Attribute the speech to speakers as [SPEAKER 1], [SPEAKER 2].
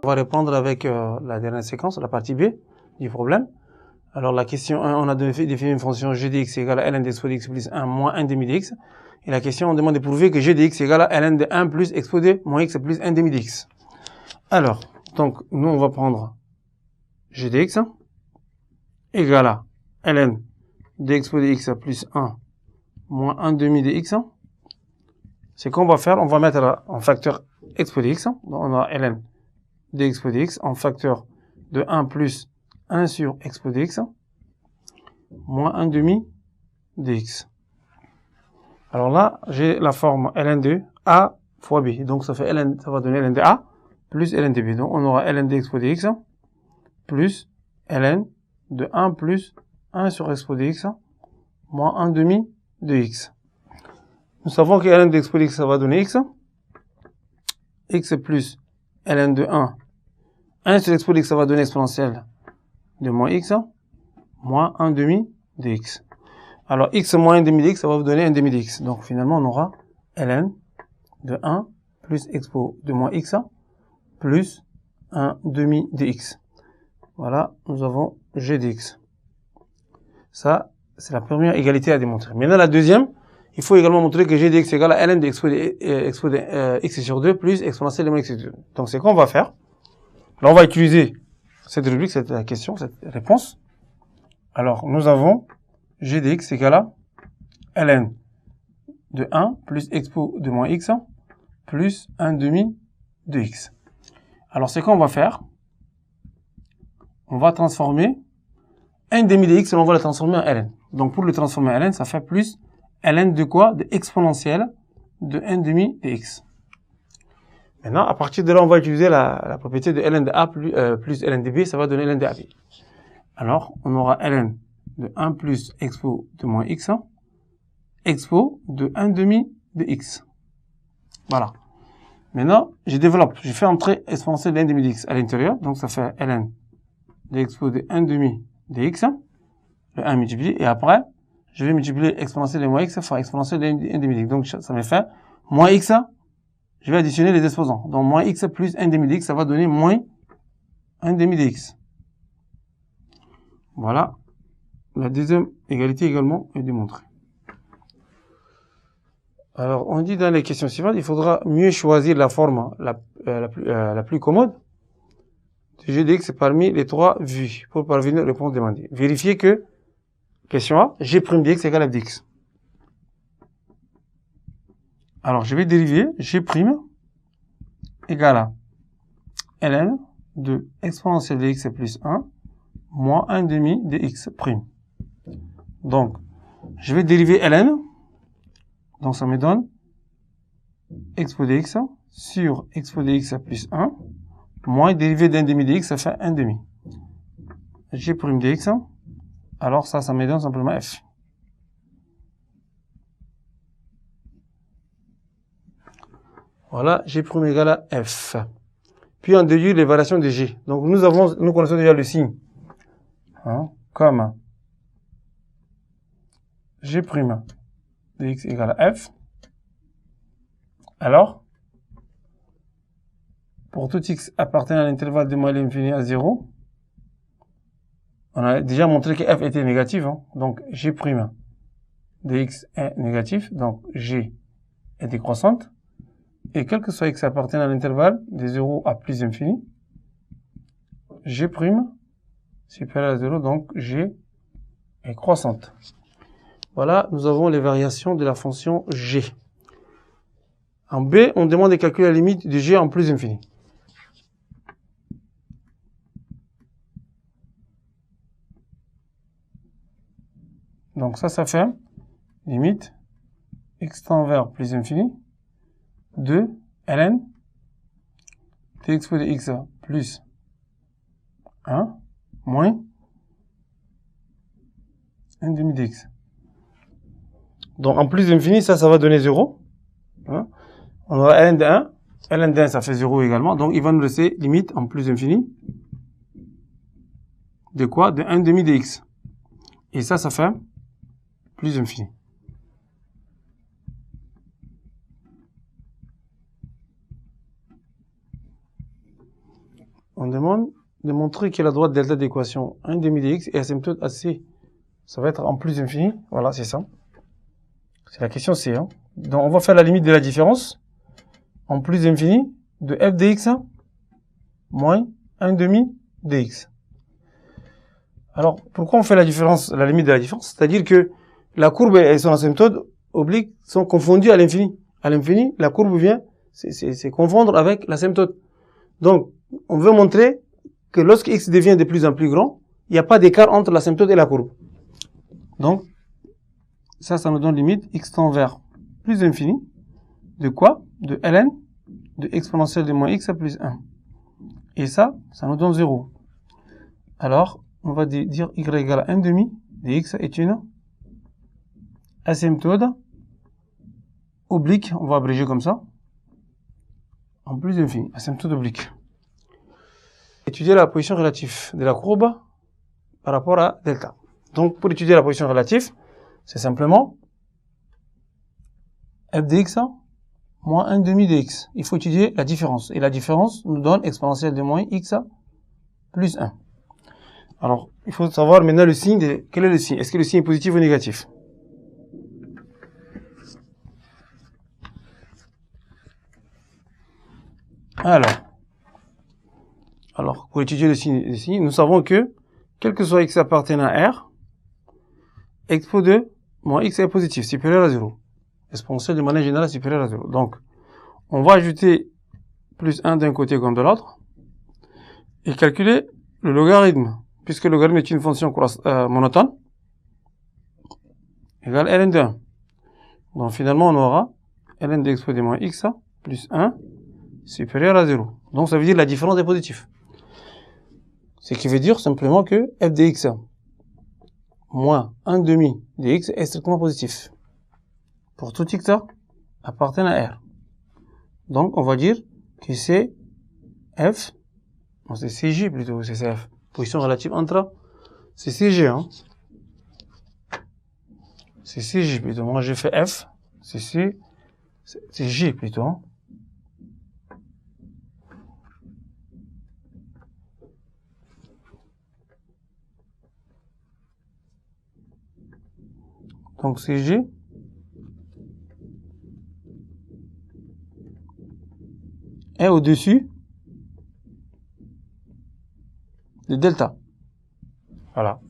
[SPEAKER 1] va répondre avec la dernière séquence, la partie B du problème. Alors la question 1, on a défini une fonction g de x égale à ln de exposé x plus 1 moins 1 demi de x. Et la question, on demande de prouver que g de x égale à ln de 1 plus exposé moins x plus 1 demi de x. Alors, donc, nous, on va prendre g de x égale à ln de exposé x plus 1 moins 1 demi de x. C'est qu'on va faire, on va mettre en facteur exposé x. Donc, on a ln de exposé x en facteur de 1 plus 1 sur exposé x moins 1 demi de x. Alors là, j'ai la forme ln de a fois b. Donc ça fait ln, ça va donner ln de a plus ln de b. Donc on aura ln de exposé x plus ln de 1 plus 1 sur exposé x moins 1 demi de x. Nous savons que ln de exposé x, ça va donner x. X plus ln de 1 sur exposé x, ça va donner exponentielle de moins x, moins 1 demi de x. Alors, x moins 1 demi de x, ça va vous donner 1 demi de x. Donc, finalement, on aura ln de 1 plus expo de moins x plus 1 demi de x. Voilà, nous avons g de x. Ça, c'est la première égalité à démontrer. Maintenant, la deuxième, il faut également montrer que g de x égale à ln de expo de x sur 2 plus exponentielle de moins x sur 2. Donc, c'est quoi on va faire? Là, on va utiliser cette rubrique, cette question, cette réponse. Alors, nous avons g de x égale à ln de 1 plus expo de moins x plus 1 demi de x. Alors, c'est quoi on va faire? On va transformer 1 demi de x et on va le transformer en ln. Donc, pour le transformer en ln, ça fait plus ln de quoi? De exponentielle de 1 demi de x. Maintenant, à partir de là, on va utiliser la propriété de ln de a plus ln de b, ça va donner ln de ab. Alors, on aura ln de 1 plus expo de moins x, expo de 1 demi de x. Voilà. Maintenant, je développe, je fais entrer exponentielle de 1 demi de x à l'intérieur, donc ça fait ln de expo de 1 demi de x, le 1 multiplié, et après, je vais multiplier exponentielle de moins x par exponentielle de 1 demi de x. Donc, ça me fait moins x, je vais additionner les exposants. Donc, moins x plus 1 demi de x, ça va donner moins 1 demi de x. Voilà. La deuxième égalité également est démontrée. Alors, on dit dans les questions suivantes, il faudra mieux choisir la forme la plus commode de g de x parmi les trois vues pour parvenir à la réponse demandée. Vérifiez que, question A, g' de x égale f dx. Alors, je vais dériver g' égale à ln de exponentielle de x plus 1 moins 1 demi de x'. Donc, je vais dériver ln. Donc, ça me donne expo de x sur expo de x plus 1 moins dérivé d'un demi de x, ça fait 1 demi. G' de x. Alors, ça me donne simplement f. Voilà, g' égale à f. Puis, on déduit les variations de g. Donc, nous connaissons déjà le signe. Comme g' de x égale à f. Alors, pour tout x appartenant à l'intervalle de moins l'infini à 0, on a déjà montré que f était négatif. Donc, g' de x est négatif. Donc, g est décroissante. Et quel que soit x appartenant à l'intervalle de 0 à plus infini, g' supérieur à 0, donc g est croissante. Voilà, nous avons les variations de la fonction g. En B, on demande de calculer la limite de g en plus infini. Donc ça fait limite x tend vers plus infini de ln de expo de x plus 1 moins 1 demi de x. Donc en plus infini, ça va donner 0. On aura ln de 1. ln de 1, ça fait 0 également. Donc il va nous laisser limite en plus infini de quoi? De 1 demi de x. Et ça fait plus infini. on demande de montrer que la droite delta d'équation 1 demi dx est asymptote à C. Ça va être en plus infini. Voilà, c'est ça. C'est la question C. Hein. Donc, on va faire la limite de la différence en plus infini de f dx moins 1 demi dx. Alors, pourquoi on fait la différence, la limite de la différence? C'est-à-dire que la courbe et son asymptote oblique sont confondus à l'infini. À l'infini, la courbe vient c'est confondre avec l'asymptote. Donc, on veut montrer que lorsque x devient de plus en plus grand, il n'y a pas d'écart entre l'asymptote et la courbe. Donc, ça nous donne limite x tend vers plus infini. De quoi? De ln de exponentielle de moins x à plus 1. Et ça nous donne 0. Alors, on va dire y égale à 1 demi dx est une asymptote oblique, on va abréger comme ça, en plus infini, asymptote oblique. Étudier la position relative de la courbe par rapport à delta. Donc, pour étudier la position relative, c'est simplement f dx moins 1 demi dx. Il faut étudier la différence. Et la différence nous donne exponentielle de moins x plus 1. Alors, il faut savoir maintenant le signe de... Quel est le signe? Est-ce que le signe est positif ou négatif? Alors, pour étudier le signe, nous savons que, quel que soit x appartenant à R, expo de moins x est positif, supérieur à 0. Exponentielle de manière générale supérieure à 0. Donc, on va ajouter plus 1 d'un côté comme de l'autre, et calculer le logarithme, puisque le logarithme est une fonction monotone, égale ln de 1. Donc, finalement, on aura ln de expo de moins x plus 1 supérieur à 0. Donc, ça veut dire que la différence est positive. Ce qui veut dire simplement que f dx moins 1 demi dx est strictement positif. Pour tout x appartient à R. Donc, on va dire que c'est f, non, c'est CG plutôt, c'est CF. Position relative entre, c'est CG, hein. C'est CG plutôt. Moi, j'ai fait F, c'est G plutôt, hein. Donc, CG est au-dessus de delta. Voilà.